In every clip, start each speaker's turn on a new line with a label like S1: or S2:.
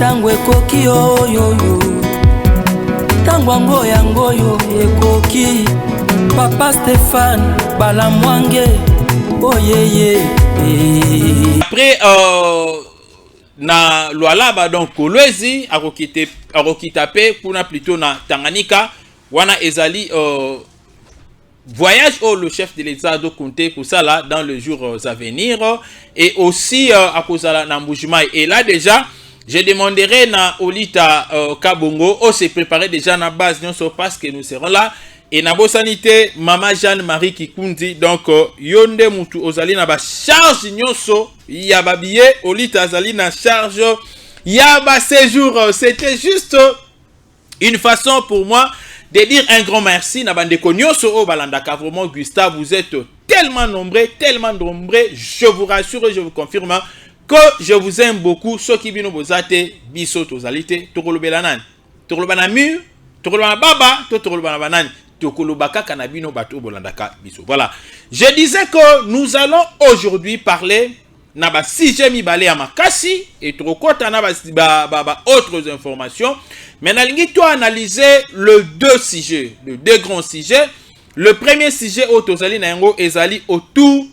S1: tango ekoki oyoyo tango yango ekoki Papa Stéphane Balamwange oyeye.
S2: Après na Lualaba donc Kolwezi akokitape kuna plutôt na Tanganyika wana ezali voyage où le chef de l'État doit compter pour ça là dans les jours à venir et aussi à cause de l'embouchement. Et là déjà je demanderai na Olita Kabongo on s'est préparé déjà na base non parce que nous serons là et na sanité maman Jeanne-Marie Kikundi donc yonde mutu ozali na ba charge nyonso ya ba billet Olita azali na charge ya ba séjour. C'était juste une façon pour moi de dire un grand merci na bande konyoso o balandaka. Vraiment Gustave, vous êtes tellement nombreux, je vous rassure et je vous confirme que je vous aime beaucoup. Ceux qui bino bozate biso tozalité tokolobela nani tokolobana mur tokolobana baba tokolobana banani tokolobaka kanabino bato bolandaka biso. Voilà, je disais que nous allons aujourd'hui parler na ba sujet mibale ya makasi et trokota na ba autres informations. Mais nalingi to analyser le deux grands sujets. Le premier sujet au tozali na yango ezali autour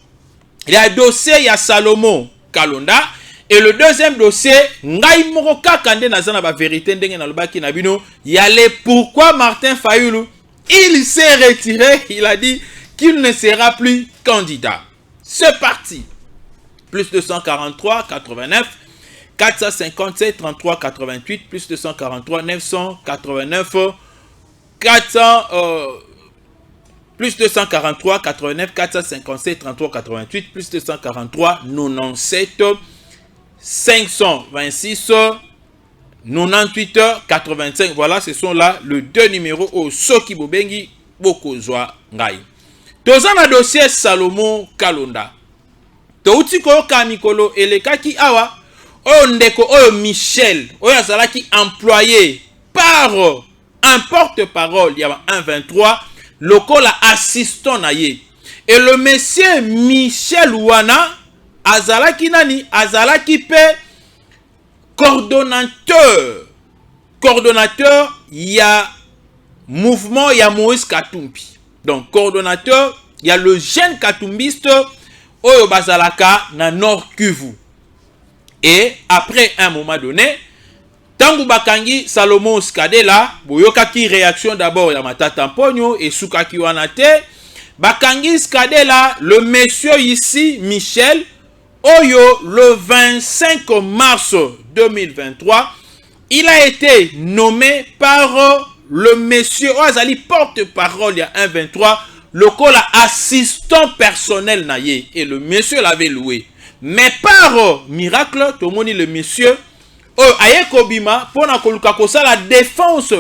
S2: ya dossier ya Salomon Kalonda et le deuxième dossier ngai moko kaka nde nazana ba vérité ndenge na lobaki na bino yale pourquoi Martin Fayulu il s'est retiré, il a dit qu'il ne sera plus candidat. C'est parti. Plus 243 89 457 33 88 plus 243 989 400 plus 243 89 457 33 88 plus 243 97 526 98 85. Voilà, ce sont là les deux numéros au Soki Bobengi Bokozwa Ngai. Tozana dossier Salomon Kalonda. Touti ko ka mikolo elekaki awa o ndeko o Michel o yazalaki employé par un porte-parole ya 123 lokola assistant na ye. Et le monsieur Michel Wana azalaki nani azalaki pe coordonnateur ya mouvement ya Moïse Katumbi. Donc coordonnateur ya le jeune katumbiste oyo bazalaka na Nord Kivu. Et après un moment donné tangu bakangi Salomon Skadela boyokaki réaction d'abord ya matata mponyo et sukaki wana te bakangi Skadela le monsieur ici Michel oyo le 25 mars 2023 il a été nommé par le monsieur Oazali porte-parole ya 123 lokola assistant personnel na ye et le monsieur l'avait loué. Mais par miracle, tout le monde le monsieur Ayekobima pour na koluka kosala défense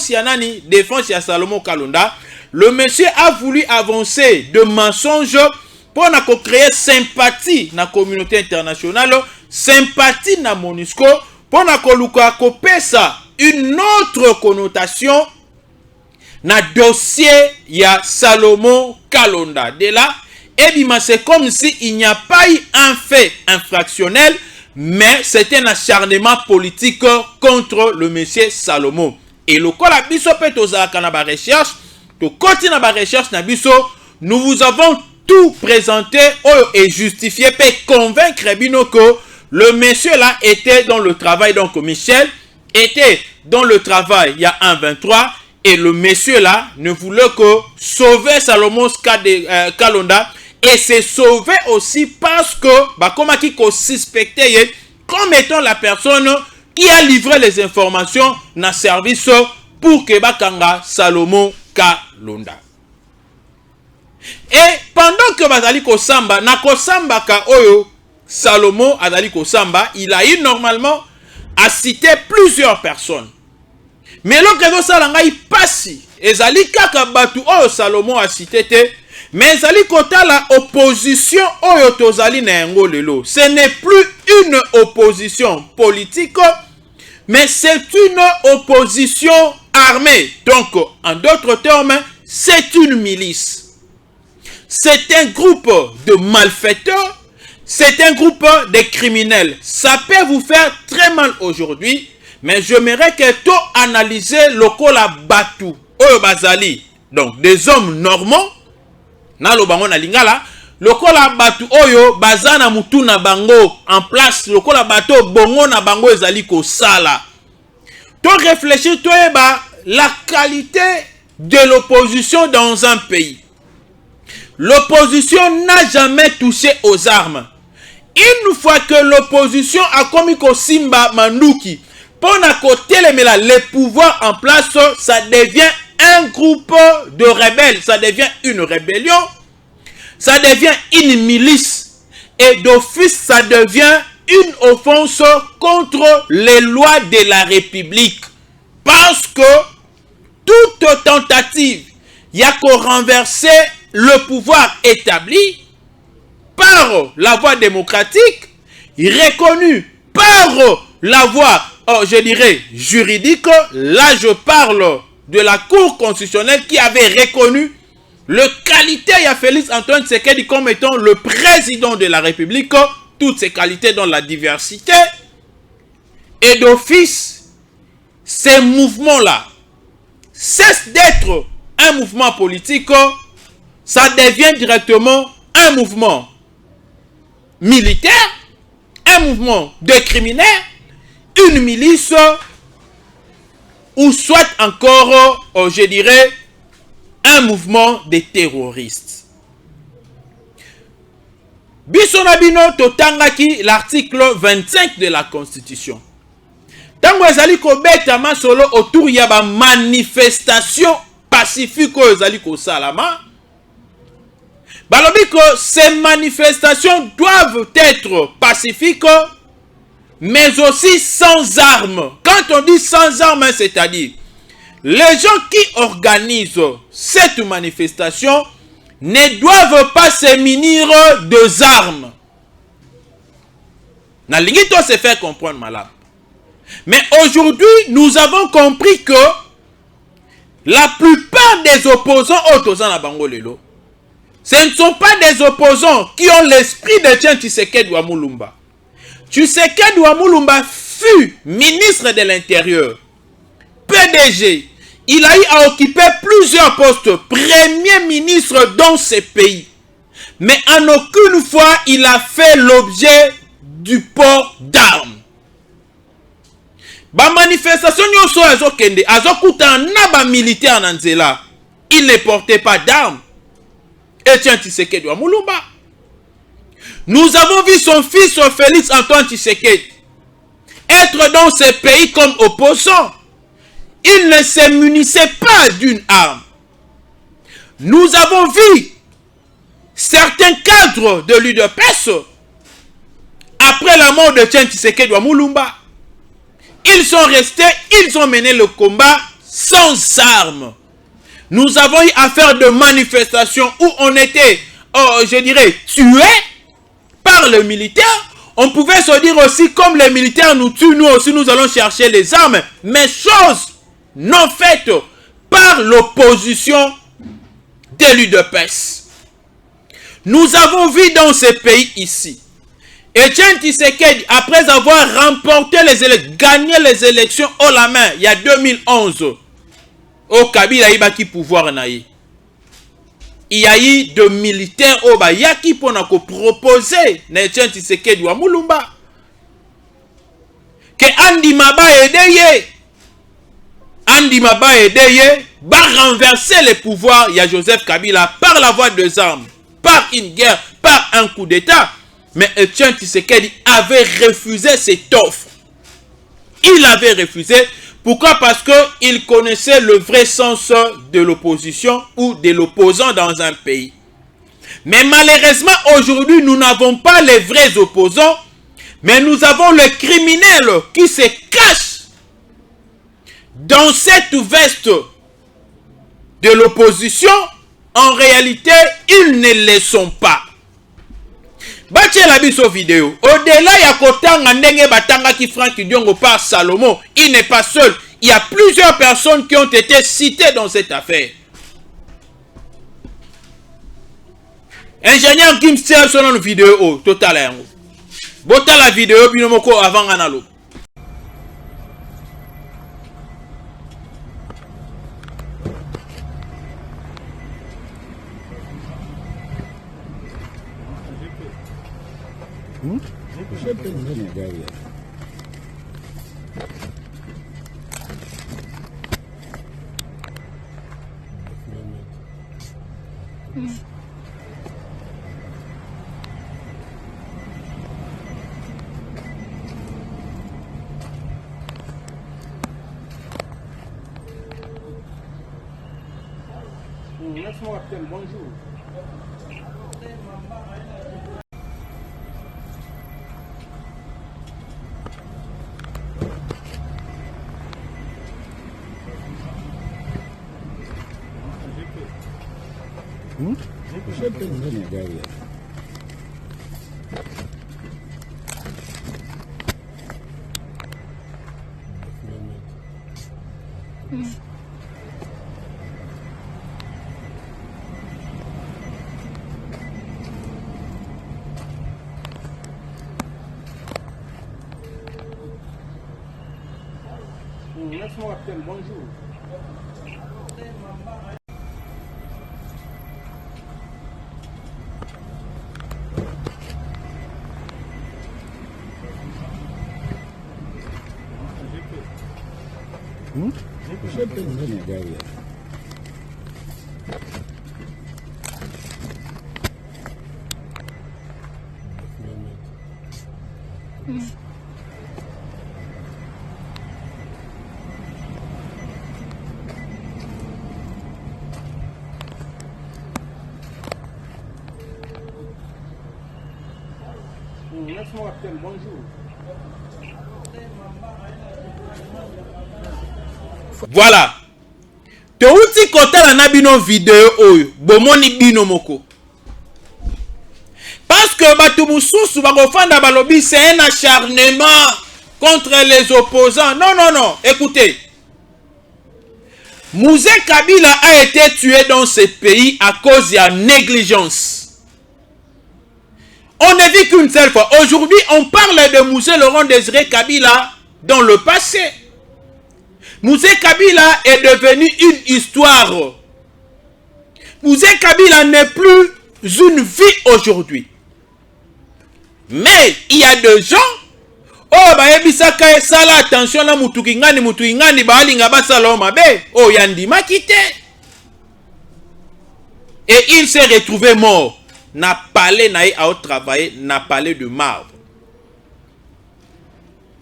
S2: ya nani, défense ya Salomon Kalonda, le monsieur a voulu avancer de mensonges pour na créer sympathie na communauté internationale, sympathie na MONUSCO pour na koluka kopesa une autre connotation na dossier ya Salomon Kalonda. De là, c'est comme si il n'y a pas eu un fait infractionnel, mais c'était un acharnement politique contre le monsieur Salomon. Et le col à biso petozaka na ba recherche, to continue na ba recherche na biso, nous vous avons tout présenté et justifié pour convaincre bino que le monsieur là était dans le travail, donc Michel était dans le travail il y a 1-23 et le monsieur là ne voulait que sauver Salomon Kalonda et se sauver aussi parce que comme qui suspectait comme étant la personne qui a livré les informations dans service pour que bakanga Salomon Kalonda. Et pendant que bazali kosamba na kosamba ka oyo Salomon azali kosamba, il a eu normalement à citer plusieurs personnes. Mais l'autre salanga il passe ezali kaka batu oyo Salomon a cité te, mais ezali kota la opposition oyo tozali na yango lelo. Ce n'est plus une opposition politique, mais c'est une opposition armée. Donc en d'autres termes, c'est une milice. C'est un groupe de malfaiteurs. c'est un groupe de criminels. Ça peut vous faire très mal aujourd'hui, mais j'aimerais que tu analyses le kola batu, oyo bazali. Donc, des hommes normaux, na lo bango na lingala, le kola batu oyo bazana mutu na bango en place, le kola batu bongo na bango ezali ko sala. Tu réfléchis, tu la qualité de l'opposition dans un pays. L'opposition n'a jamais touché aux armes. Une fois que l'opposition a commis Simba Manduki, pendant côté les pouvoirs en place, ça devient un groupe de rebelles, ça devient une rébellion, ça devient une milice, et d'office ça devient une offense contre les lois de la République. Parce que toute tentative, il y a qu'à renverser le pouvoir établi par la voie démocratique, reconnu par la voie, je dirais, juridique. Là, je parle de la Cour constitutionnelle qui avait reconnu le qualité à Félix Antoine Tshisekedi comme étant le président de la République, toutes ces qualités dans la diversité. Et d'office, ces mouvements-là cessent d'être un mouvement politique, ça devient directement un mouvement militaire, un mouvement de criminels, une milice, ou soit encore, je dirais, un mouvement de terroristes. Bisonabino totangaki l'article 25 de la Constitution. Tango ezali ko betama solo autour ya ba manifestation pacifique ezali ko salama. Balobi que ces manifestations doivent être pacifiques, mais aussi sans armes. Quand on dit sans armes, c'est-à-dire les gens qui organisent cette manifestation ne doivent pas se munir de armes. Nalingi to se faire comprendre malade. Mais aujourd'hui, nous avons compris que la plupart des opposants autour à Bangolelo, ce ne sont pas des opposants qui ont l'esprit de Tiens Tshisekedi Wamulumba. Tshisekedi Wamulumba fut ministre de l'Intérieur, PDG. Il a eu à occuper plusieurs postes, premier ministre dans ce pays. Mais en aucune fois, il a fait l'objet du port d'armes. Ba manifestation nyoso azokende, azokuta na ba militaire na nzela. Il ne portait pas d'armes. Etienne Tshisekedi Wamulumba. Nous avons vu son fils Félix Antoine Tshisekedi être dans ce pays comme opposant. Il ne se munissait pas d'une arme. Nous avons vu certains cadres de l'UDPS après la mort de Etienne Tshisekedi Wamulumba. Ils sont restés, ils ont mené le combat sans armes. Nous avons eu affaire de manifestations où on était, je dirais, tués par les militaires. On pouvait se dire aussi, comme les militaires nous tuent, nous aussi nous allons chercher les armes. Mais chose non faite par l'opposition de l'UDPS. Nous avons vu dans ce pays ici, Etienne Tshisekedi, après avoir remporté les élections, gagné les élections haut la main, il y a 2011, au Kabila Ibaki pouvoir naïe. Il y a eu de militaires au Bayaki pour nous proposer Etienne Tshisekedi Wamulumba. Que Andi Maba aidé, va renverser le pouvoir, il y a Joseph Kabila par la voie des armes, par une guerre, par un coup d'état. Mais Etienne Tshisekedi avait refusé cette offre. Il avait refusé. Pourquoi? Parce qu'il connaissait le vrai sens de l'opposition ou de l'opposant dans un pays. Mais malheureusement, aujourd'hui, nous n'avons pas les vrais opposants, mais nous avons le criminel qui se cache dans cette veste de l'opposition. En réalité, ils ne le sont pas. Bache la biso vidéo. Au-delà ya kotanga ndenge batanga ki Franck Diongo par Salomon, il n'est pas seul. Il y a plusieurs personnes qui ont été citées dans cette affaire. ingénieur Kim Stier sur une vidéo total. Bota la vidéo binomoko avant analo. Laisse-moi appeler, bonjour. Laisse-moi appeler, bonjour. Laisse-moi appeler, bonjour. Voilà. Touti kota na bino vidéo oyo bomoni bino moko. Parce que batu mususu bakofanda balobi c'est un acharnement contre les opposants. Non, non, non. Écoutez. Mouzé Kabila a été tué dans ce pays à cause de la négligence. On ne vit qu'une seule fois. Aujourd'hui, on parle de Mouzé Laurent Désiré Kabila dans le passé. Mouzé Kabila est devenu une histoire. Mouzé Kabila n'est plus une vie aujourd'hui. Mais il y a des gens, oh, bah, ebisaka sala attention na mutukingani balinga basala mabe, oh, yandima quitté. Et il s'est retrouvé mort. N'a palais naï à travailler, n'a palais de marbre.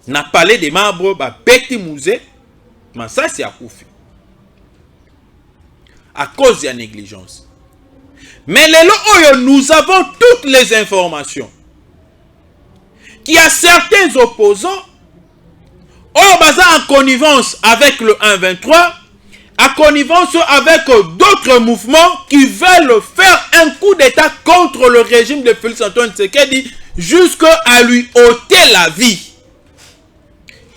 S2: N'a palais de marbre, bah, petit musée, mais ça c'est à Koufi. À cause de la négligence. Mais nous avons toutes les informations. Qu'il y a certains opposants, en connivence avec le 1-23, en connivence avec d'autres mouvements qui veulent faire un coup d'état contre le régime de Félix Antoine Tshisekedi jusqu'à lui ôter la vie.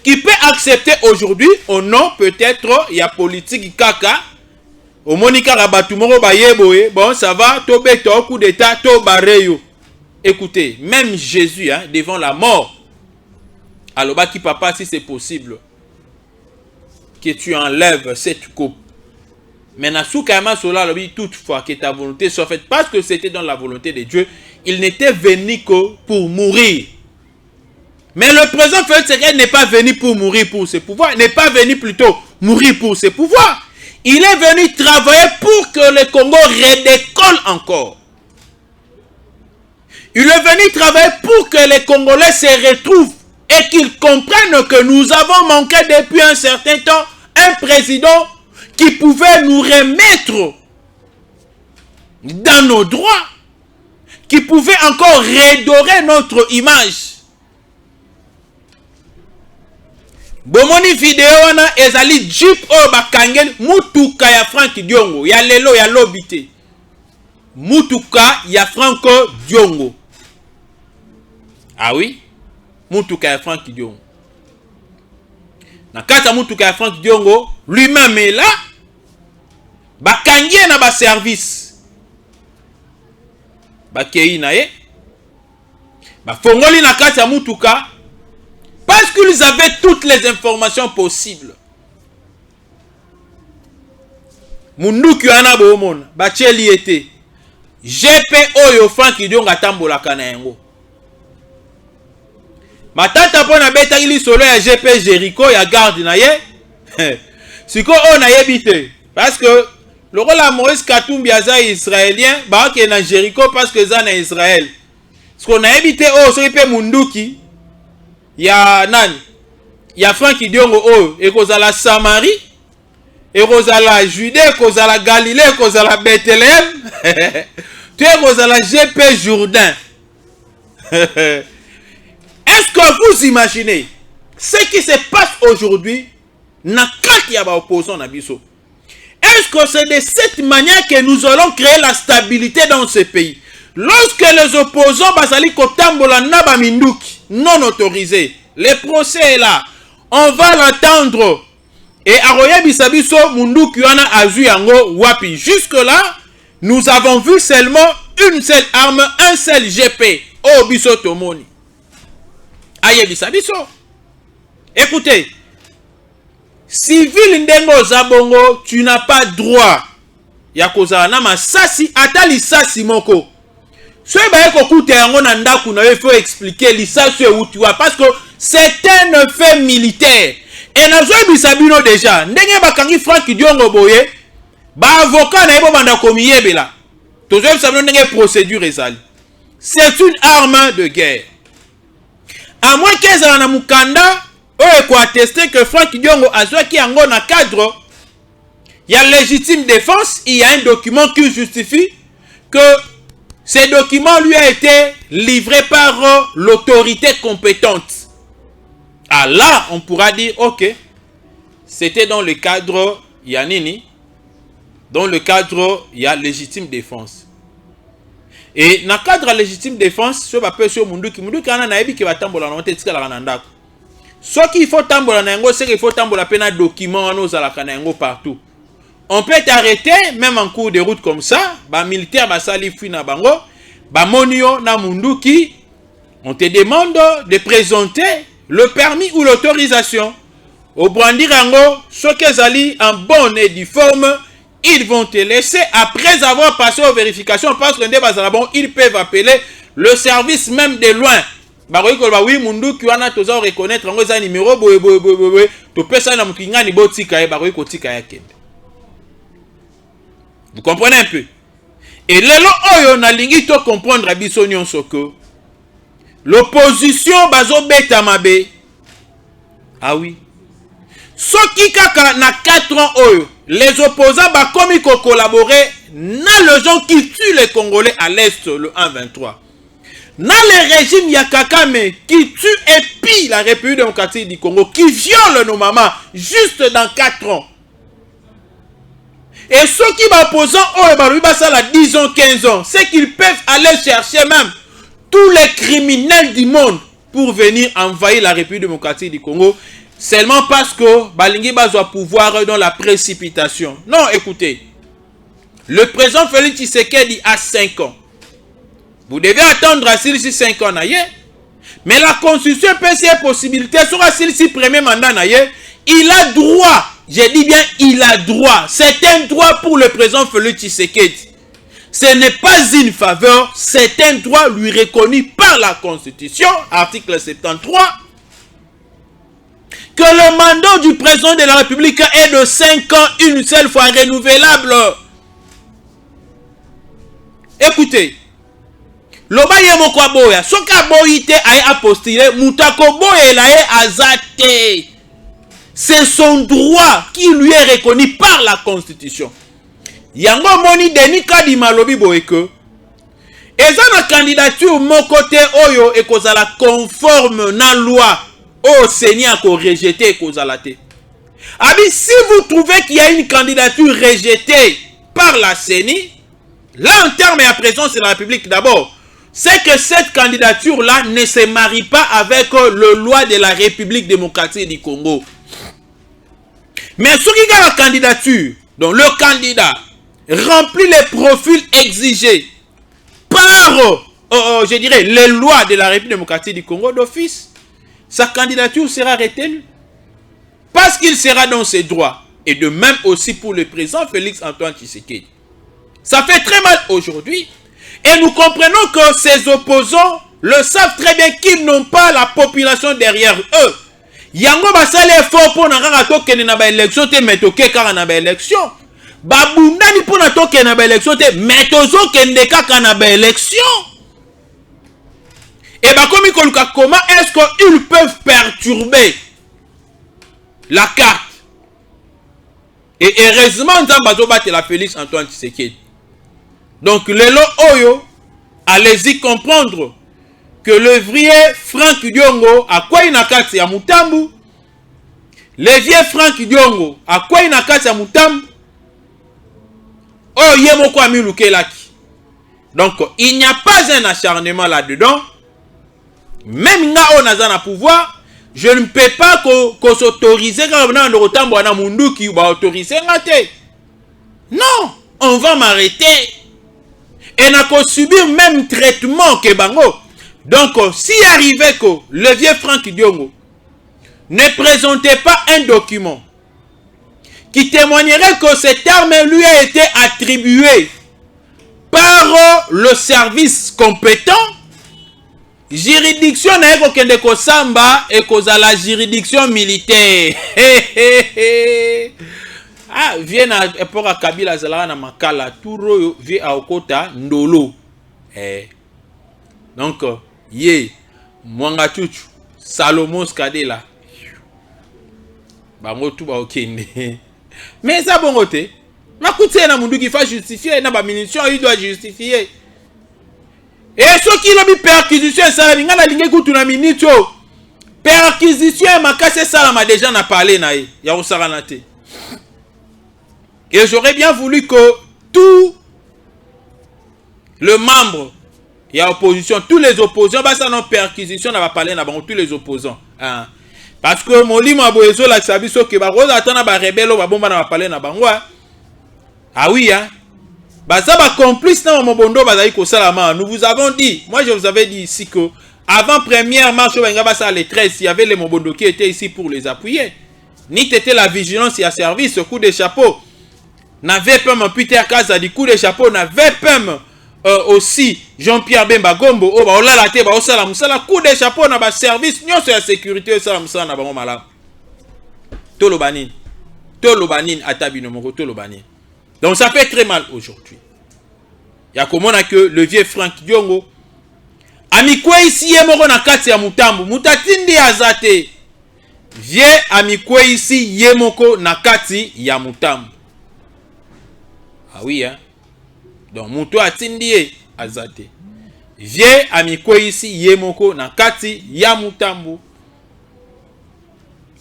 S2: Qui peut accepter aujourd'hui, au nom peut-être, il y a politique kaka, au Monika Rabatumoro Bayeboe, bon ça va, Tobeto, coup d'état, Tobareyo. Écoutez, même Jésus, hein, devant la mort, alors qui papa, si c'est possible, que tu enlèves cette coupe. Mais Nasukama Sola, toutefois que ta volonté soit faite, parce que c'était dans la volonté de Dieu, il n'était venu que pour mourir. Mais le président Félix Tshisekedi n'est pas venu pour mourir pour ses pouvoirs, n'est pas venu plutôt mourir pour ses pouvoirs. Il est venu travailler pour que le Congo redécolle encore. Il est venu travailler pour que les Congolais se retrouvent et qu'ils comprennent que nous avons manqué depuis un certain temps un président qui pouvait nous remettre dans nos droits, qui pouvait encore redorer notre image. Bomoni vidéo na ezali jeep o bakangel mutuka ya Frank Diongo ya lelo ya lobité. Mutuka ya Franco Diongo. Ah oui? Mutuka ya Frank Diongo. Na kata mutuka ya Frank Diongo, lui-même est là. Bakangie na ba service. bakei na ye bafongoli na kati ya mutuka parce qu'ils avaient toutes les informations possibles. Munduki wana bomona bacheli ete GP oyo Frank Dionga tambolaka na yango. Matata pona beta ili solo ya GP Jericho ya garde na ye. Siko o na yebite parce que le rôle à Moïse Katumbi aza israélien ba ke na Jericho parce que za na Israël. Ce qu'on a évité oh so pe Munduki ya nani ya Frank Diongo oh et kozala Samarie et kozala Judée kozala Galilée kozala Bethléem tu es kozala GP Jourdain. Est-ce que vous imaginez ce qui se passe aujourd'hui na kati ya ba opposants na biso? Est-ce que c'est de cette manière que nous allons créer la stabilité dans ce pays? Lorsque les opposants basali kotambola na ba minduki non autorisés, le procès est là, on va l'attendre. Et aroye bisabiso munduki wana azu yango wapi. Jusque là, nous avons vu seulement une seule arme, un seul GP. Oh biso tomoni. Aye bisabiso. Écoutez, civil ndengo zabongo, tu n'as pas droit. Yakozala na masasi ata lisasi moko. Ce baye kokute yango na ndaku na il faut expliquer lisasi eutiwa parce que c'est un fait militaire. Et nazo bisabino déjà ndenge bakangi Frank Diongo boye ba avocat na yebo banda komiyebela. Tozo bisabino ndenge procédure ezali. C'est une arme de guerre. À moins qu'ezala na mukanda oyo ko attester que Frank Diongo azwaki yango na cadre il y a légitime défense, il y a un document qui justifie que ce document lui a été livré par l'autorité compétente. Ah là, on pourra dire, ok, c'était dans le cadre, il y a nini, dans le cadre, il y a légitime défense. Et dans le cadre de légitime défense, ce va pas sur Munduki ana na yebi ki va tambola na tete kala na ndako. Ce qu'il faut tambola na yango, c'est qu'il faut tambola pena document nos ala kana yango partout. On peut t'arrêter, même en cours de route comme ça, ba militaire ba sali fui na bango, ba monio na Munduki, on te demande de présenter le permis ou l'autorisation. Au brandir yango, ceux qui zali en bonne et due forme, ils vont te laisser après avoir passé aux vérifications parce que bon, ils peuvent appeler le service même de loin. Bah oui, Munduki wana toza reconnaître yango za numéro boye to pesa na mukinga ni botika e ba ko tika ya kende. Vous comprenez un peu? Et lelo oyo na lingi to comprendre biso nyonso que l'opposition bazo beta mabe. Ah oui. Soki kaka na 4 ans oyo, les opposants ba komi ko collaborer na le gens qui tuent les Congolais à l'est le 1-23. Na le régime Yakakame qui tue et pille la République démocratique du Congo, qui viole nos mamans juste dans 4 ans. Et ceux qui m'opposent, à 10 ans, 15 ans, c'est qu'ils peuvent aller chercher même tous les criminels du monde pour venir envahir la République démocratique du Congo, seulement parce que Balingi doit pouvoir dans la précipitation. Non, écoutez, le président Félix Tshisekedi a 5 ans. Vous devez attendre à celui-ci 5 ans, mais la constitution peut cette possibilité, sur celui-ci premier mandat, il a droit. Je dis bien, il a droit. C'est un droit pour le président Félix Tshisekedi. Ce n'est pas une faveur, c'est un droit lui reconnu par la Constitution, article 73, que le mandat du président de la République est de 5 ans, une seule fois renouvelable. Écoutez, lobaye moko boya, soka boyite ay apostille, mutako boye la azate. C'est son droit qui lui est reconnu par la Constitution. Yango moni deni kadi malobi boyeke. Eza na candidature mon côté oyo e kozala conforme na loi au Seigneur ko rejeté kozalate. Abi si vous trouvez qu'il y a une candidature rejetée par la CENI, là en termes et à présence de la République d'abord, c'est que cette candidature-là ne se marie pas avec le loi de la République démocratique du Congo. Mais ce qui est la candidature, donc le candidat remplit les profils exigés par je dirais, les lois de la République démocratique du Congo d'office, sa candidature sera retenue. Parce qu'il sera dans ses droits. Et de même aussi pour le président Félix Antoine Tshisekedi. Ça fait très mal aujourd'hui. Et nous comprenons que ces opposants le savent très bien qu'ils n'ont pas la population derrière eux. Yango basale effort pour na tokene na ba élection te metoke kaka na ba élection. Babundani pour na tokene na ba élection te metozo kende kaka na ba élection. Et bakomi koluka comment est-ce qu'ils peuvent perturber la carte? Et heureusement nous avons battu la Félix Antoine Tshisekedi. Donc lelo oyo allez-y comprendre que le vrai Franck Diongo a quoi une carte ya Mutambu. Le vieux Franck Diongo a quoi une carte ya Mutambu. Oh yemoko amilukelaki. Donc il n'y a pas un acharnement là-dedans. Même nga on a pouvoir, je ne peux pas qu'on s'autorise quand on a autant de mundu qui va autoriser ngate. Non, on va m'arrêter. Et n'a qu'à subir même traitement que bango. Donc, si arrivait que le vieux Franck Diongo ne présentait pas un document qui témoignerait que cette arme lui a été attribuée par le service compétent, juridiction n'a pas ko samba et cause à la juridiction militaire. Ah, vient à l'époque à Kabila Zala na Makala, Touro vient à Okota Ndolo. Donc, ye, Mwanga Chuchu, Salomon Skadela. Bango tout ba okende. Mais ça bon côté. Ma coûté na mundu qui fa justifier na ba munition, il doit justifier. Et ceux qui l'ont mis perquisition ça linga na linga kutu na minute. Perquisition makase ça m'a déjà na parlé na ye. Ya osaranate. Et j'aurais bien voulu que tout le membre, il y a opposition, tous les opposants, bah ça non perquisition, on va parler d'abord tous les opposants. Hein. Parce que mon lit m'a besoin la sabiso que bah rose attend ba rebelle ba bomba na parler na bango. Ah oui hein. Bah ça va complice dans mon bondo bah zaïko salama. Nous vous avons dit, moi je vous avais dit ici que avant première marche au Benga ça les 13, il y avait les mobondo qui étaient ici pour les appuyer. Ni t'étais la vigilance et à service, coup de chapeau. N'avait pas mon Peter Kaza du coup de chapeau, n'avait pas aussi Jean-Pierre Bemba Gombo, oh bah on l'a laté, bah on s'ala musala coup de chapeau na ba service, non c'est la sécurité ça musala na bango mala. Tolo banin atabi no moko tolo banin. Donc ça fait très mal aujourd'hui. Il y a comment que le vieux Franck Diongo amikwe ici yemoko na kati ya Mutambu, mutatindi azate. Vieux amikwe ici yemoko na kati ya Mutambu. Ah oui, hein. Donc, Mouto atindie azate. Vieux amikwe ici yemoko na kati ya Mutambu.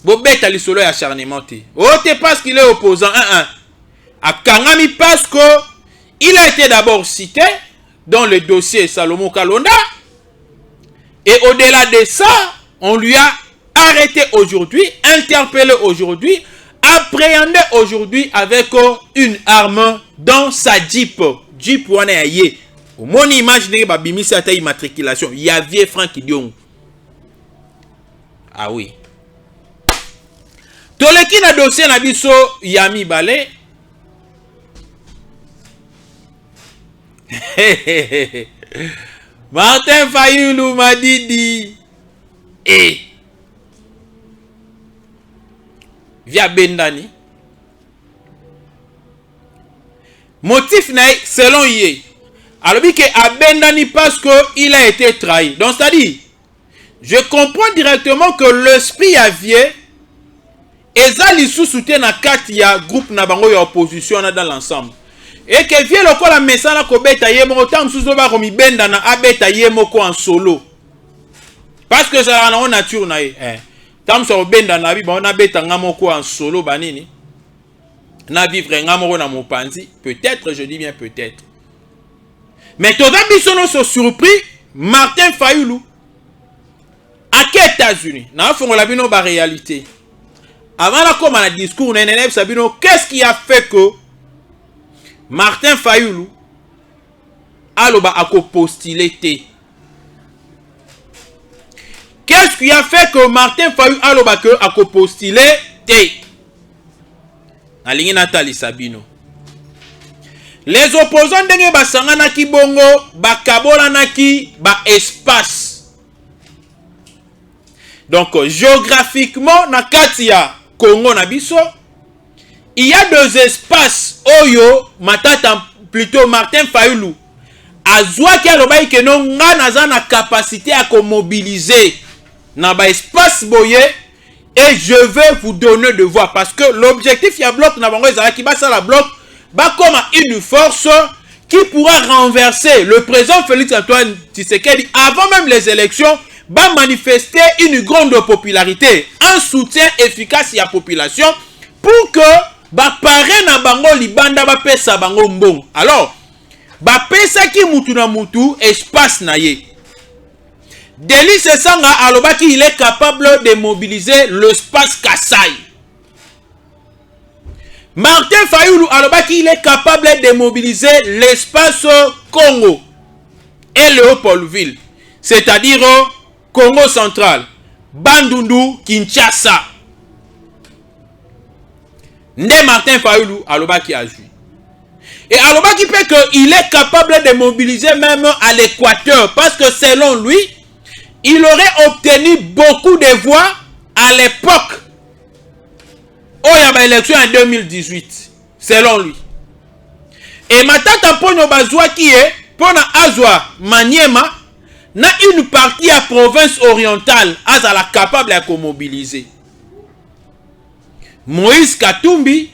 S2: Bobeta lisolo ya acharnement te. Oh, te parce qu'il est opposant. A Kangami parce que il a été d'abord cité dans le dossier Salomon Kalonda. Et au-delà de ça, on lui a arrêté aujourd'hui, interpellé aujourd'hui, appréhendé aujourd'hui avec une arme dans sa Jeep. Jeep wana ya ye. Au mon image de babimisi ata immatriculation. Il y a vieux Franck Diongo. Ah oui. Toleki na dossier na biso Yami Balé. Martin Fayulu Madidi. Et via Bendani. Motif naï selon Yé. Alors que à Bendani parce que il a été trahi. Donc c'est-à-dire, je comprends directement que l'esprit a vieux. Et ça li sous-soutient na carte ya groupe na bango ya opposition dans l'ensemble. Et que vieux le quoi la message na ko beta yé moko tam sous ba komi benda na abeta yé moko en solo. Parce que ça na nature na yé. Tam so benda na bi ba na beta ngamoko en solo banini. Na vivre ngamoko na mopanzi, peut-être je dis bien peut-être. Mais tout d'abord ils sont surpris Martin Fayulu à quels États-Unis na fongo la bino ba réalité. Avant la comme un discours Sabino, qu'est-ce qui a fait que Martin Fayulu aloba ako postuler te. Qu'est-ce qui a fait que Martin Fayulu aloba que ako postuler te? Alingi Nathalie Sabino. Les opposants ndenge basangana ki bongo bakabola naki ba espace. Donc géographiquement na kati ya Congo na biso, il y a deux espaces oyo matata plutôt Martin Fayulu azwa ki aloba ke non nga naza na capacité à mobiliser na ba espace boye et je vais vous donner de voix parce que l'objectif ya bloc na bango ezala ki basa la bloc ba comme une force qui pourra renverser le président Félix Antoine Tshisekedi avant même les élections, va manifester une grande popularité, un soutien efficace à la population pour que ba paré na bango libanda ba pesa bango mbong. Alors, ba pesa ki mutu na mutu espace na ye. Delis Sanga alobaki il est capable de mobiliser l'espace Kassai. Martin Fayulu alobaki il est capable de mobiliser l'espace Congo et Léopoldville, c'est-à-dire Congo central, Bandundu, Kinshasa. Nde Martin Fayulu alobaki a joué. Et alobaki peut qu'il est capable de mobiliser même à l'Équateur parce que selon lui, il aurait obtenu beaucoup de voix à l'époque où il y a élection en 2018, selon lui. Et matata ponyo bazwa qui est pona azwa Maniema na une partie à province orientale azala capable à mobiliser. Moïse Katumbi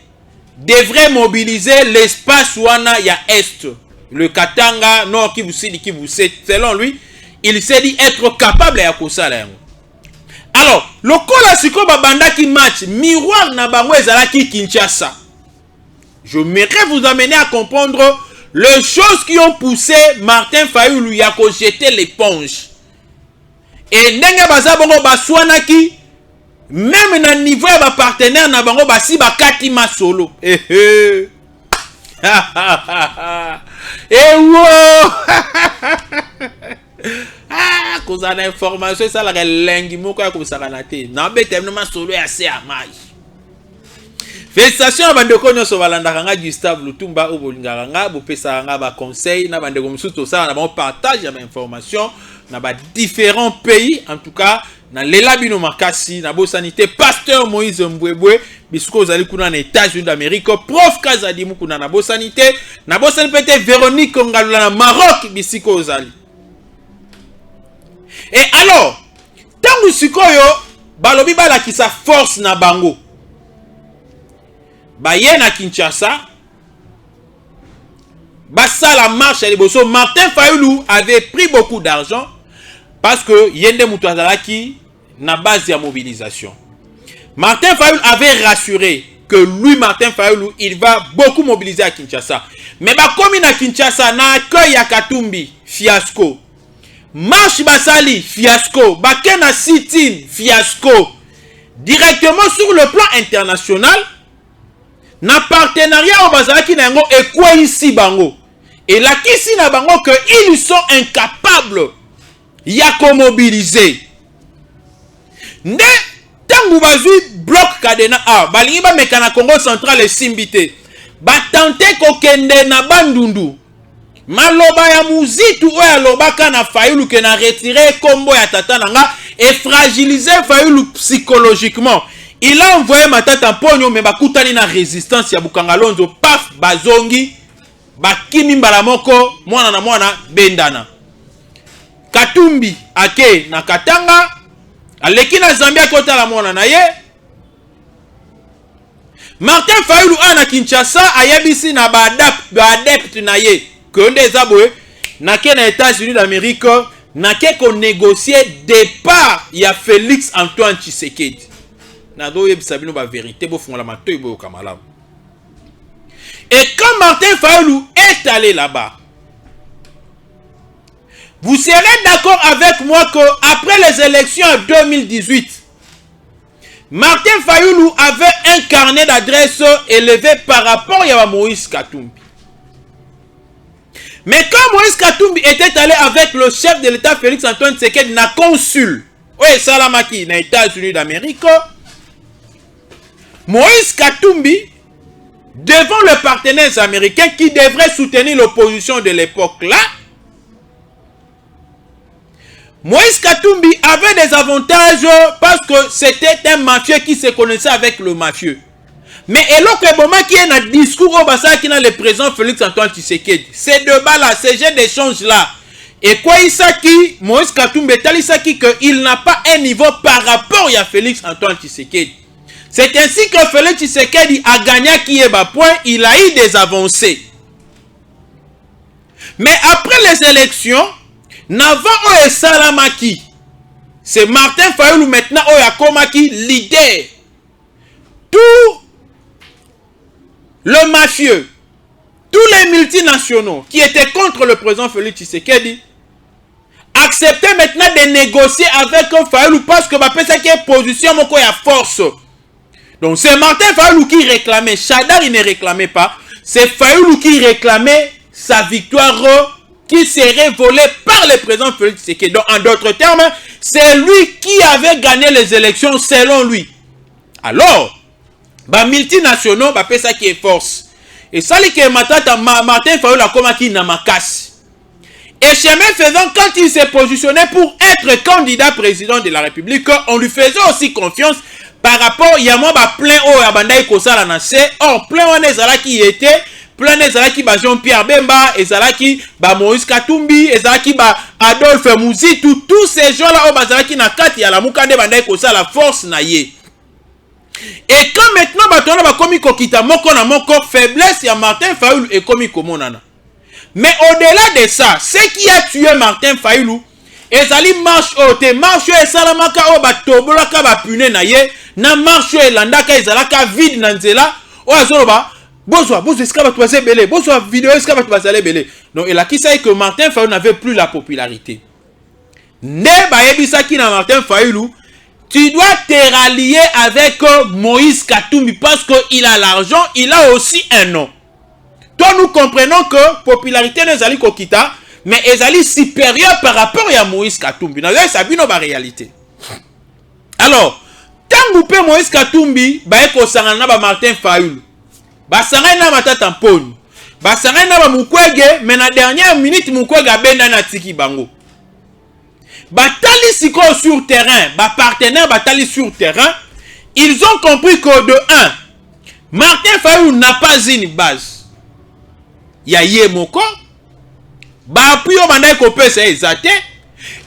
S2: devrait mobiliser l'espace wana ya est, le Katanga, Nord Kivu Sud, Kivu Sud. Selon lui, il s'est dit être capable à kosala yango. Alors, le kola siko babanda qui match miroir na bango ezalaki Kinshasa. Je m'aimerais vous amener à comprendre les choses qui ont poussé Martin Fayulu à jeter l'éponge. Et ndenge baza bango baswanaki même na niveau ya ba partenaire na bango basi bakati masolo. Ah, koza na information ça la lengi moko ya kobisaka na te. Na bete na solo ya se amai. Félicitations à bandeko nyonso balandaka nga Gustave Lutumba o bolingaka nga bopesa nga ba conseil na bandeko musuto ça na ba partage ya information na ba différents pays en tout cas na lela bino makasi na bo sanité pasteur Moïse Mbwebwe bisuko ozali kuna na États-Unis d'Amérique prof Kazadi mukuna na bo sanité peut-être Véronique Ngalula na Maroc bisiko ozali. Et alors, tangu sikoyo balobi balakisa force na bango. Baye na Kinshasa, basa la marche à liboso. Martin Fayulu avait pris beaucoup d'argent parce que yende mutu azalaki na base de mobilisation. Martin Fayulu avait rassuré que lui, Martin Fayulu, il va beaucoup mobiliser à Kinshasa. Mais comme na Kinshasa, na accueil ya Katumbi, fiasco. Marche Basali, fiasco. Bakena sit-in, fiasco. Directement sur le plan international, na partenariat au Bazalaki Nango et quoi ici bango. Et là, qui na bango que ils sont incapables yako mobiliser. Ne tangu bazui bloc kadena a balingi ba mekana Congo central et simbité. Ba tenter ko kende na Bandundu. Maloba ya muzitu oya lobaka na Fayulu ke na retirer kombo ya tata nanga et fragiliser Fayulu psychologiquement. Il a envoyé matata ponyo mais bakutani na résistance ya Bukangalonzo paf bazongi bakimi mbala moko mwana na mwana bendana. Katumbi ake na Katanga aleki na Zambia kota la mwana na ye. Martin Fayulu ana Kinshasa ayebisi na ba adepte na ye konde zabwe na ke na États-Unis d'Amérique na ke ko négocier départ ya Félix Antoine Tshisekedi. Na do yebisa bino ba vérité bo fongola matoyi bo kamala. Et quand Martin Fayulu est allé là-bas, vous serez d'accord avec moi que après les élections en 2018, Martin Fayulu avait un carnet d'adresses élevé par rapport à Moïse Katumbi. Mais quand Moïse Katumbi était allé avec le chef de l'État Félix Antoine Tshisekedi na consul, oui, Salamaki, na États-Unis d'Amérique, Moïse Katumbi, devant les partenaires américains qui devraient soutenir l'opposition de l'époque là, Moïse Katumbi avait des avantages parce que c'était un mafieux qui se connaissait avec le mafieux. Mais et moment qui est un discours au Bassa qui n'a le président Félix Antoine Tshisekedi, ces débats-là, ces jeux d'échange-là, et quoi il qui Moïse Katumbi est qu'il n'a pas un niveau par rapport à Félix Antoine Tshisekedi. C'est ainsi que Félix Tshisekedi a gagné qui est bas point, il a eu des avancées. Mais après les élections, Nava Oye Salamaki, c'est Martin Fayulu maintenant Oye Komaki, leader. Tout le mafieux, tous les multinationaux qui étaient contre le président Félix Tshisekedi acceptaient maintenant de négocier avec Fayulu parce que c'est qui est position moko ya force. Donc c'est Martin Fayulu qui réclamait, Chadar il ne réclamait pas, c'est Fayulu qui réclamait sa victoire qui serait volée par le président Félix Tshisekedi. Donc en d'autres termes, c'est lui qui avait gagné les élections selon lui. Alors, multinationaux, c'est ça qui est force. Et ça, c'est que Martin Fayulu a comme qui n'a ma casse. Et chemin faisant, quand il s'est positionné pour être candidat président de la République, on lui faisait aussi confiance par rapport à Yamwa plein au Abandai Kosala Nase. Or, plein on est qui était, plein est qui Jean-Pierre Bemba, et qui Moïse Katumbi, et qui Adolphe Mouzitou, tous ces gens-là, qui na kati ya la Mukande Bandai Kosala force na ye. Et quand maintenant, on a commis kokita moko na moko faiblesse, il y a Martin Fayulu et commis komonana. Mais au-delà de ça, ce qui a tué Martin Fayulu, ezali marche ote, marche e salamaka o batobolaka ba pune na ye, na marche e landaka ezalaka vide na nzela, o azoloba, bonsoir, eska batu baze belé, bonsoir, vidéo eska batu bazale belé. Donc, il a qui sait que Martin Fayulu n'avait plus la popularité. Ne ba yebisaki na Martin Fayulu, tu dois te rallier avec Moïse Katumbi parce qu'il a l'argent, il a aussi un nom. Toi, nous comprenons que popularité n'est pas kokita, mais elle est supérieure par rapport à Moïse Katumbi. C'est une réalité. Alors, tant que Moïse Katumbi, Martin Fayulu, Basangana matata mponi, Basangana Mukwege, mais na dernière minute Mukwege a benda na tiki bango. Batali siko sur terrain, partenaire batali sur terrain, ils ont compris que de 1, Martin Fayulu n'a pas une base. Ya ye moko, appui au mandat ko pesa ezate,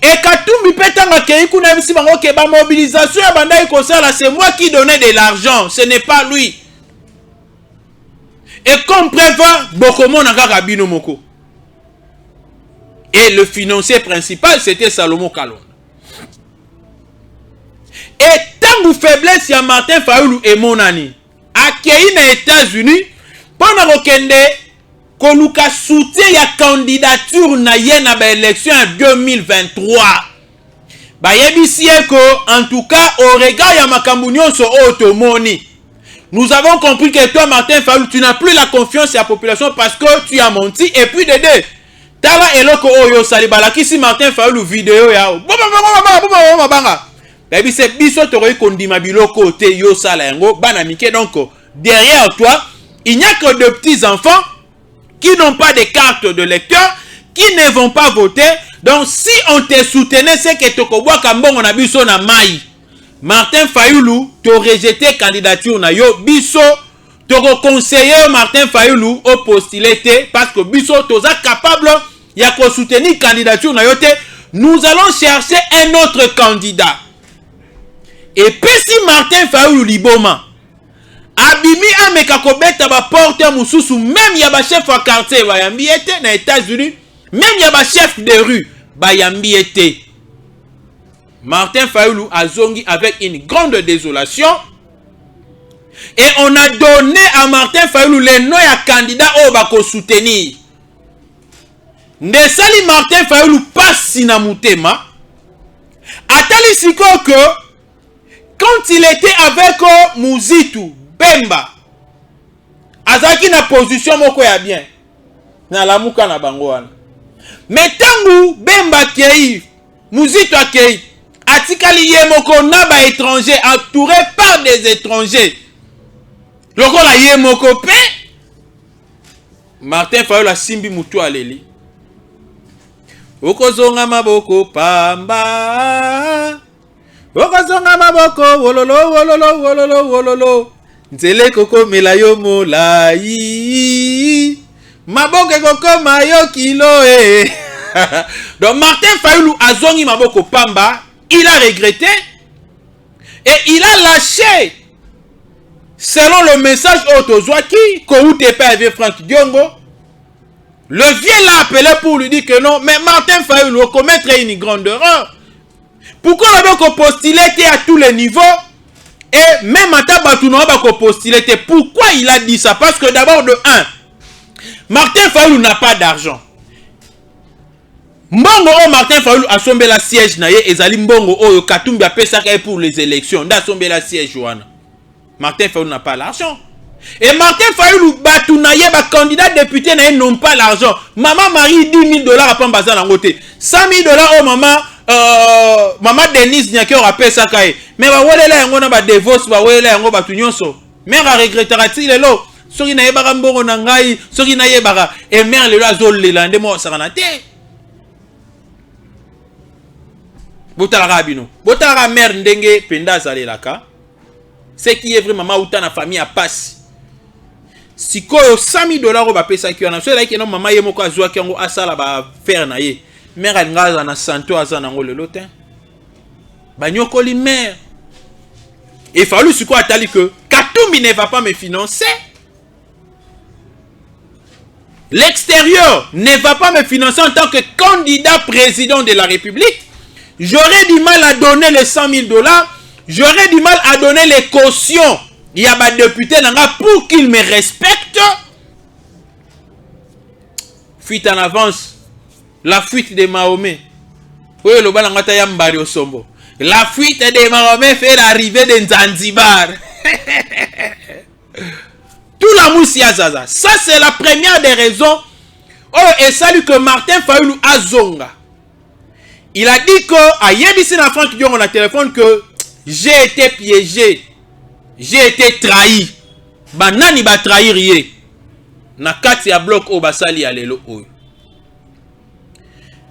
S2: et Katumbi petanga keiku na misi bango ke mobilisation ya bandai ko sala, c'est moi qui donnais de l'argent, ce n'est pas lui. Et comme preuve, Bokomo na kaka bino moko. Et le financier principal, c'était Salomon Kalonda. Et tant que faiblesse, il y a Martin Fayulu et Monani. À les États-Unis, pendant que Koluka soutient la candidature na l'élection en 2023. En tout cas, au regard de Makambunyon sur Otomoni, nous avons compris que toi, Martin Fayulu, tu n'as plus la confiance de la population parce que tu as menti. Et puis de deux, Tala eloko oyo salibala kisi Martin Fayulu vidéo ya baby c'est biso toroy kondima biloko te yo sala yango bana mike. Donc derrière toi il n'y a que de petits enfants qui n'ont pas de carte de lecteur, qui ne vont pas voter. Donc si on te soutenait c'est que tokobwa kambongo na biso na mai. Martin Fayulu to rejeté candidature na yo biso toko conseiller Martin Fayulu au postulé parce que biso toza capable ya ko soutenir candidature na yote. Nous allons chercher un autre candidat. Et puis si Martin Fayulu liboma abimi ameka kobeta ba porte mususu, même ya ba chef wa quartier ba yambi ete na États-Unis, même ya ba chef de rue ba yambi ete. Martin Fayulu a zongi avec une grande désolation. Et on a donné à Martin Fayulu le nom à candidat au bako soutenir. Nesali Martin Fayulu passe sinamutema. Atali siko que quand il était avec Mouzitou Bemba, azaki na position moko ya bien. na lamuka na bango wana. Mais tangu Bemba kei, Muzito akei, atikali ye moko na ba étranger, entouré par des étrangers. Lokola ye moko pe, Martin Fayulu asimbi mutu aleli. Okozonga maboko pamba, okozonga maboko wololo wololo wololo wololo, nzele koko melayo molai, maboke koko mayo kilo eh. Donc Martin Fayulu azongi maboko pamba, il a regretté et il a lâché selon le message Otozwaki Koute Père Franck Diongo. Le vieux l'a appelé pour lui dire que non, mais Martin Fayulu commettrait une grande erreur. Pourquoi on a postulé à tous les niveaux et même à Tabatouno on a postulé? Pourquoi il a dit ça? Parce que d'abord de 1, Martin Fayulu n'a pas d'argent. Mbongo o Martin Fayulu a sombé la siège na ye ezali mbongo oyo Katumbi a pesa pour les élections. Nda sombé la siège wana. Martin Fayulu n'a pas l'argent. Et Martin Fayulu batounaye ba candidat député na n'ont pas l'argent. Maman Marie $10,000 à Pambaza na ngote. $100,000 au maman Denise Nyake aura pesa kaye. Mais ba welela yango na ba divorce ba welela yango batunyonso. Mère a regrettera ti lelo. Soki na yebaka mbongo na ngai, soki na yebaka et mère lelo azolela ndemo sakana te. Botalaka bino. Botalaka mère ndenge penda zalelaka. Ce qui est vraiment maouta na famille a passe. Si koyo $100,000 ba pesa ki wana. So like no mama ye moko azwa ki yango asala ba faire na ye. Mère ngaza na santo azana ngo lelo te. Ba nyokoli mère. Et fallu siko atali que Katumbi ne va pas me financer. L'extérieur ne va pas me financer en tant que candidat président de la République. J'aurais du mal à donner les $100,000. J'aurais du mal à donner les cautions. Il y a des députés pour qu'ils me respectent. Fuite en avance. La fuite de Mahomet. Oui, le balangata yambari osombo. La fuite de Mahomet fait l'arrivée de Zanzibar. Tout la moussia zaza. Ça c'est la première des raisons. Oh, et salut que Martin Fayulu azonga. Il a dit que, à Yébissina Franck Diongo na téléphone que j'ai été piégé. J'ai été trahi. Banani ba trahir yé. Na kati ya bloc au basali ya lelo oyo.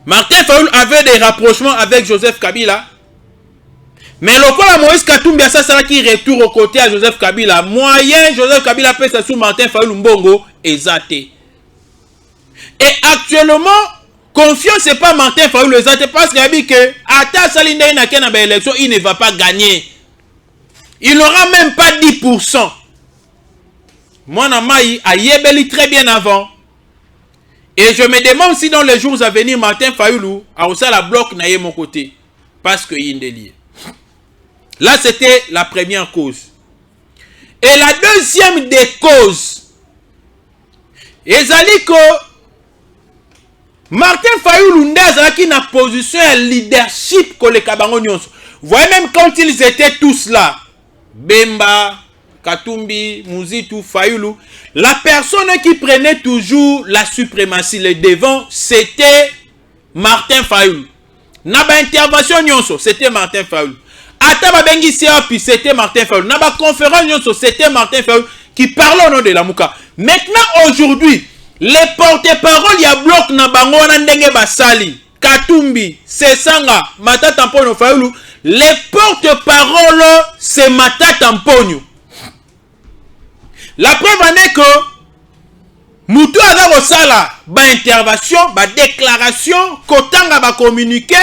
S2: Martin Fayulu avait des rapprochements avec Joseph Kabila. Mais le quoi Moïse Katumbi a ça qui retourne au côté à Joseph Kabila. Moyen Joseph Kabila peut ça sous Martin Fayulu Mbongo exaté. Et actuellement, confiance c'est pas Martin Fayulu exaté parce qu'il a dit que Ata Salinda na kena ba élection, il ne va pas gagner. Il n'aura même pas 10%. Moi Namaï a yebeli très bien avant. Et je me demande si dans les jours à venir Martin Fayulu a aussi la bloc na mon côté parce que il est lié. Là, c'était la première cause. Et la deuxième des causes, ezali ko Martin Fayulu Ndaza qui n'a position à leadership que les Kabango nyonso. Vous voyez même quand ils étaient tous là, Bemba, Katumbi, Muzitu, Fayulu, la personne qui prenait toujours la suprématie, le devant, c'était Martin Fayulu. Naba intervention nyonso, c'était Martin Fayulu. Ataba bengi puis c'était Martin Fayulu. Naba conférence nyonso, c'était Martin Fayulu qui parlait au nom de la Mouka. Maintenant, aujourd'hui, les porte-parole ya bloc na bango na ndenge basali, Katumbi, Sesanga, Matata Mponyo Fayulu, les porte-parole c'est Matata Mponyo. La preuve en est que Moutou a sala ba intervention, ba déclaration, kotanga ba communiqué,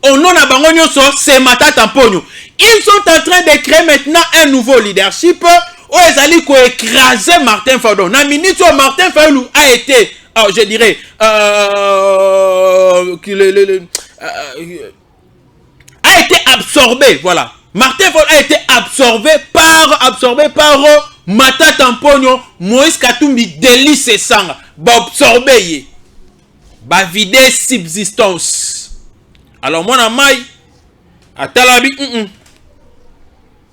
S2: au nom de bango nyonso c'est Matata Mponyo. Ils sont en train de créer maintenant un nouveau leadership où ils allaient écraser Martin Fayulu. Na minute où Martin Fayulu a été, je dirais, a été absorbé, voilà. Martin Fayulu a été absorbé par Matata Mponyo, Moïse Katumbi, délice et sang, ba absorbé, ba vider subsistance. Alors moi na mai, atalabi,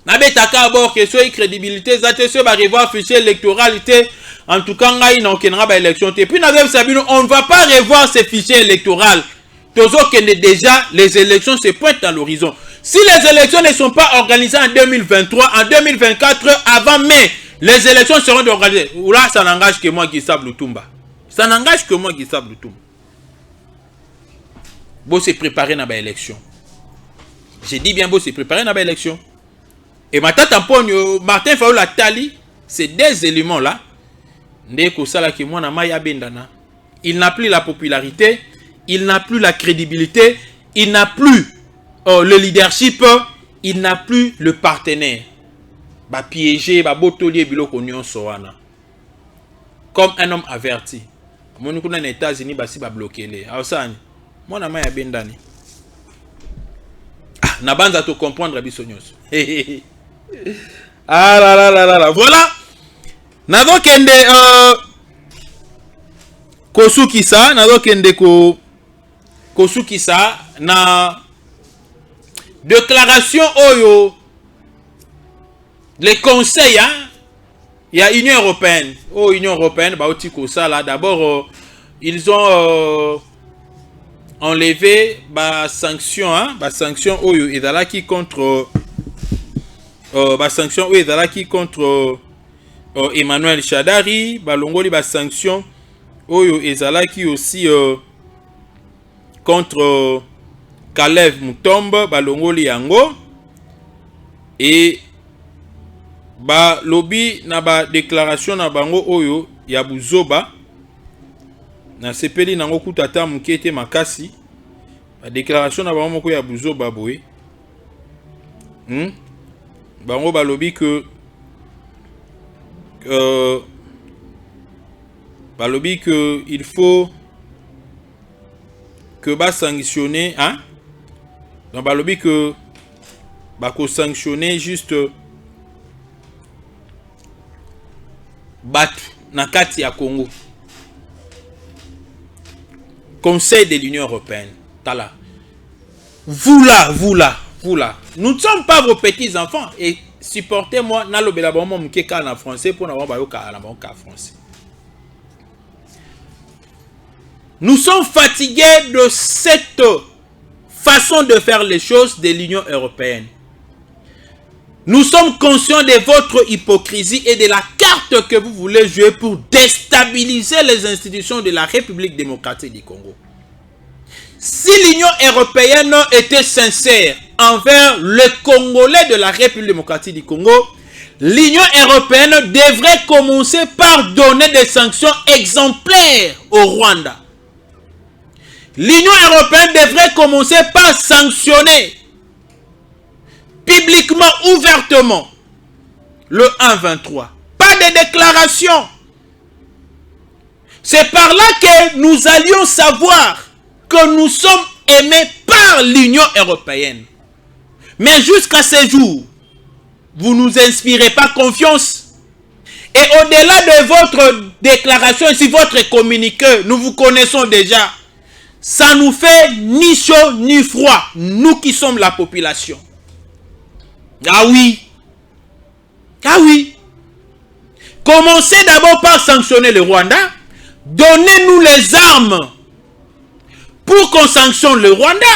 S2: Nabetaka abord que soit crédibilité, zate soit ba revoir fichier électoral, en tout cas, élection. Et puis, on ne va pas revoir ces fichiers électoraux. Déjà, les élections se pointent à l'horizon. Si les élections ne sont pas organisées en 2023, en 2024, avant mai, les élections seront organisées. Là, ça n'engage que moi, Gissab Lutumba. Ça n'engage que moi, Gissab Lutumba. Bon, c'est préparé dans l'élection. J'ai dit bien, bon, c'est préparé dans l'élection. Et maintenant, Martin Fayulu Tali, ces deux éléments-là, il n'a plus la popularité, il n'a plus la crédibilité, il n'a plus le leadership, il n'a plus le partenaire. Ba piégé, ba botolier biloko nyonso wana. Comme un homme averti. Mon kuna na États-Unis basi ba bloquer les. Awsani. Mona maya bendani. Ah, na banza to comprendre biso nyonso. Ah là. Voilà. Nazo kende Kosukisa, nazo kende Kosukisa na déclaration oyo les conseils, hein, il y a Union Européenne. Oh, Union Européenne, bah, là, d'abord, ils ont enlevé bah, sanctions, hein, bah, sanctions, oh, qui contre, bah, sanctions, oh, qui contre Emmanuel Shadari, bah, longoli, bah, sanctions, oh, qui aussi contre Kalev Mutombo, bah, longoli yango, et ba lobby na ba déclaration na bango oyo ya buzoba na sepeli nango kutata mukete makasi ba déclaration na bango moko ya buzoba boye bango ba lobby que il faut que ba sanctionner, hein, donc ba lobby que ba ko sanctionner juste Batu Nakati à Congo. Conseil de l'Union Européenne. Tala. Vous là. Nous ne sommes pas vos petits enfants. Et supportez-moi. En français pour n'avoir pas français. Nous sommes fatigués de cette façon de faire les choses de l'Union Européenne. Nous sommes conscients de votre hypocrisie et de la carte que vous voulez jouer pour déstabiliser les institutions de la République démocratique du Congo. Si l'Union européenne était sincère envers les Congolais de la République démocratique du Congo, l'Union européenne devrait commencer par donner des sanctions exemplaires au Rwanda. L'Union européenne devrait commencer par sanctionner publiquement, ouvertement, le 1-23. Pas de déclaration. C'est par là que nous allions savoir que nous sommes aimés par l'Union européenne. Mais jusqu'à ce jour, vous ne nous inspirez pas confiance. Et au-delà de votre déclaration, ici votre communiqué, nous vous connaissons déjà. Ça nous fait ni chaud ni froid, nous qui sommes la population. Ah oui. Commencez d'abord par sanctionner le Rwanda. Donnez-nous les armes pour qu'on sanctionne le Rwanda.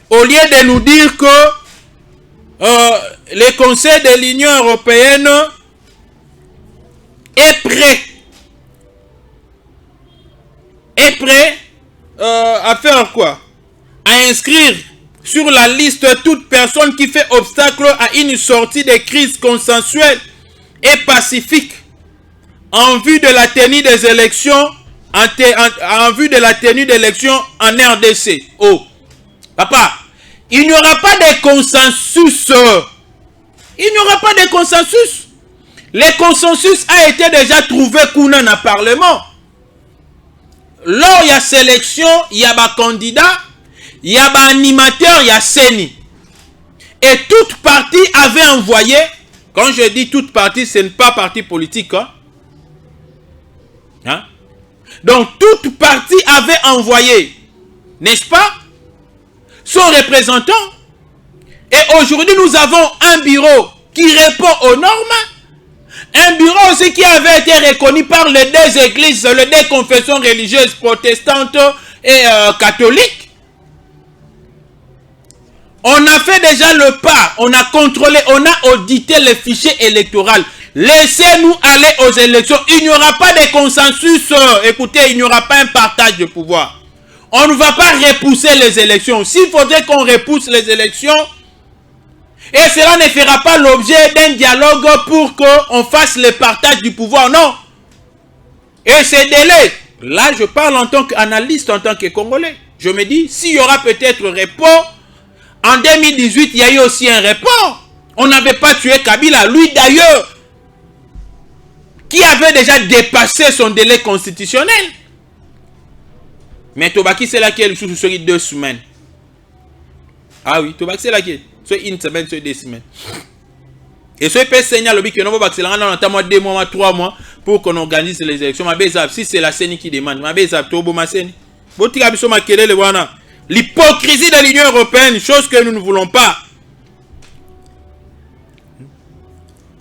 S2: Au lieu de nous dire que le Conseil de l'Union européenne est prêt à faire quoi? À inscrire sur la liste toute personne qui fait obstacle à une sortie de crise consensuelle et pacifique en vue de la tenue des élections en vue de la tenue d'élections en RDC. Oh, papa, il n'y aura pas de consensus. Il n'y aura pas de consensus. Le consensus a été déjà trouvé dans le Parlement. Lors il y a sélection, il y a des candidats. Il y a un animateur, il y a Seni. Et toute partie avait envoyé, quand je dis toute partie, ce n'est pas parti politique. Hein? Donc toute partie avait envoyé, n'est-ce pas, son représentant. Et aujourd'hui, nous avons un bureau qui répond aux normes, Un bureau aussi qui avait été reconnu par les deux églises, les deux confessions religieuses protestantes et catholiques. On a fait déjà le pas, on a contrôlé, on a audité les fichiers électoraux. Laissez-nous aller aux élections. Il n'y aura pas de consensus. Écoutez, il n'y aura pas un partage de pouvoir. On ne va pas repousser les élections. S'il faudrait qu'on repousse les élections, et cela ne fera pas l'objet d'un dialogue pour qu'on fasse le partage du pouvoir, non. Et ces délais, là je parle en tant qu'analyste, en tant que Congolais. Je me dis, s'il y aura peut-être report, en 2018, il y a eu aussi un report. On n'avait pas tué Kabila, lui d'ailleurs, qui avait déjà dépassé son délai constitutionnel. Mais Tobaki, c'est laquelle sous 2 semaines. Ah oui, Tobaki, c'est laquelle. Soit une semaine, soit 2 semaines. Et ce peut signaler le but que nous avons accéléré dans notamment 2 mois, 3 mois pour qu'on organise les élections. Ma bézab, si c'est la CENI qui demande, ma bézab, Tobo ma CENI. L'hypocrisie de l'Union européenne, chose que nous ne voulons pas.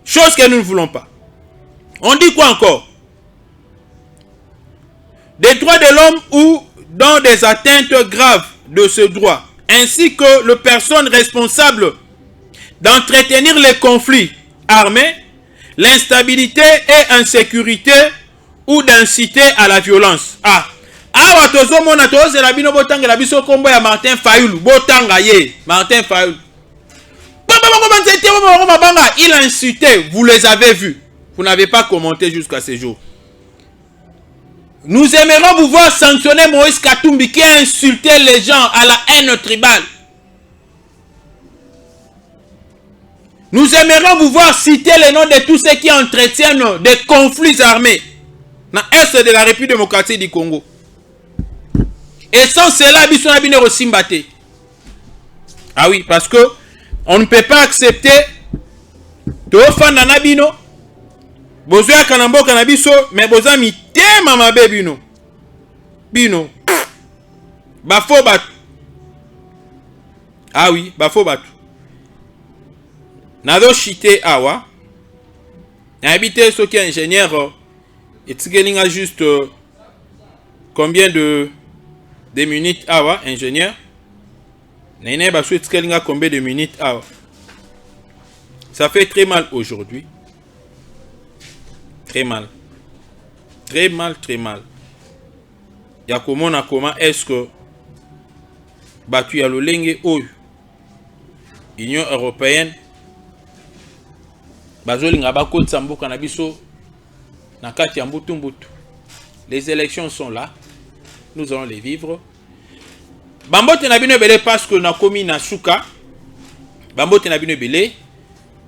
S2: Chose que nous ne voulons pas. On dit quoi encore? Des droits de l'homme ou dans des atteintes graves de ce droit, ainsi que les personnes responsables d'entretenir les conflits armés, l'instabilité et insécurité ou d'inciter à la violence. Ah, Martin Fayulu, Martin Fayulu. Il a insulté, vous les avez vus. Vous n'avez pas commenté jusqu'à ce jour. Nous aimerons vous voir sanctionner Moïse Katumbi qui a insulté les gens à la haine tribale. Nous aimerions vous voir citer les noms de tous ceux qui entretiennent des conflits armés dans l'Est de la République démocratique du Congo. Et sans cela, Bissonabine Rosimbate. Ah oui, parce que on ne peut pas accepter Tofa Nanabino, Bozoya Kanambo Kanabiso, mais Bozami Tema Mabe Bino. Bino. Bafo Batu. Ah oui, Bafo Batu. Nado Chite Awa. Habité ce qui est ingénieur. Et Tsigelinga juste combien de minutes Awa, ingénieur. Nene Basu Tsigelinga combien de minutes Awa. Ça fait très mal aujourd'hui. Très mal. Très mal, très mal. Yakomona comment est-ce que Batu Yalolenge Oyo Union européenne Bazolinga Bako Tsamboka Nabiso Nakati Mbutu Mbutu. Les élections sont là. Nous allons les vivre. Bambote Nabino Belé parce que Nakomi Nasuka. Bambote Nabino Belé.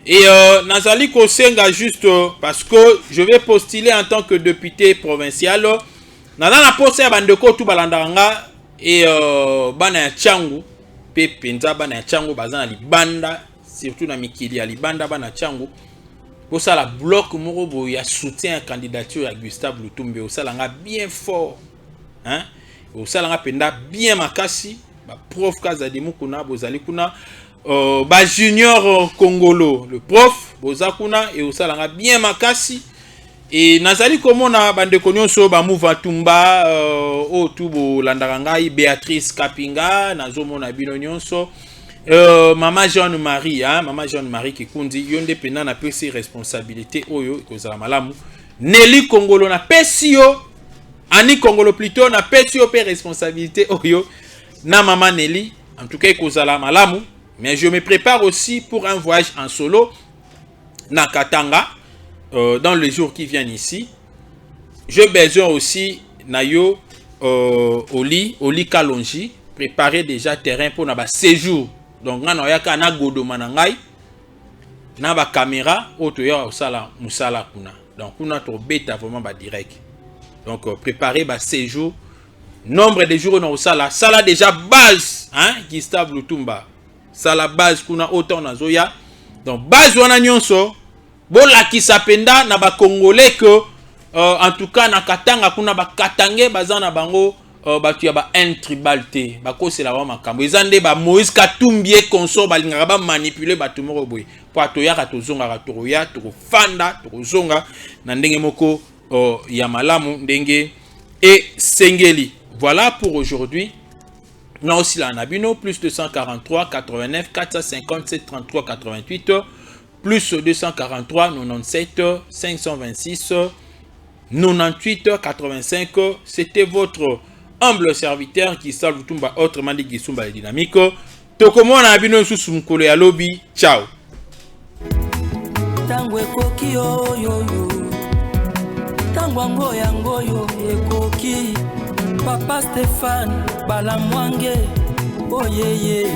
S2: Et Nazali Kosenga juste parce que je vais postuler en tant que député provincial. Nana posé à Bandeko tout balandanga et Bana Changu. Pe Penza Bana Changu Bazana Libanda. Surtout na Mikili à Libanda Bana Changu. Pour ça la bloc Morobo il y a soutien à candidature à Gustave Lutumbe. Au salanga bien fort. Hein? Au salanga Penda bien makasi. Prof Kazadimu Kuna Bozali Kuna. Junior Congolo, le prof, Bozakuna et Osalanga bien makasi. Et Nazali Komona Bandeko Nyonso Bamouva Tumba, Otubo Landarangai, Béatrice Kapinga, Nazomona Bino Nyonso, Maman Jeanne-Marie, hein, Maman Jeanne-Marie qui kundi, Yonde Pena na pesi responsabilité, Oyo, Kozala Malamu, Nelly Congolo na pesio, Annie Congolo plutôt na pesio pe responsabilité, Oyo, na Maman Nelly, en tout cas, Kozala Malamu. Mais je me prépare aussi pour un voyage en solo na Katanga dans les jours qui viennent ici. J'ai besoin aussi Nayo Oli Kalonji préparer déjà terrain pour na séjour. Donc na yaka na godo manangai na ba caméra otoya osala musala kuna. Donc kuna to beta vraiment ba direct. Donc préparer ba séjour. Nombre de jours na osala sala déjà base hein Gustave Lutumba. Ça la base kuna autant na zoya. Donc base wana nyonso bola kisapenda na ba congolais que en tout cas na Katanga kuna ba Katangé bazana bango batu ya ba un tribal te ba ko c'est la ba makambo ezande ba Moïse Katumbi e consort ba lingaka ba manipuler batu moko boy po to ya ka to zonga ka to ya to fanda to zonga na ndenge moko ya malamu ndenge et sengeli. Voilà pour aujourd'hui. Nous aussi là Nabino plus 243 89 457 33 88 plus 243 97 526 98 85. C'était votre humble serviteur qui salve Tumba autrement dit Gisumba et Dynamique. Tokomo na bino susu mkolo ya lobby. Ciao.
S1: Tango ekoki oyo tango yango yo ekoki Papa Stéphane Balamwange oyeye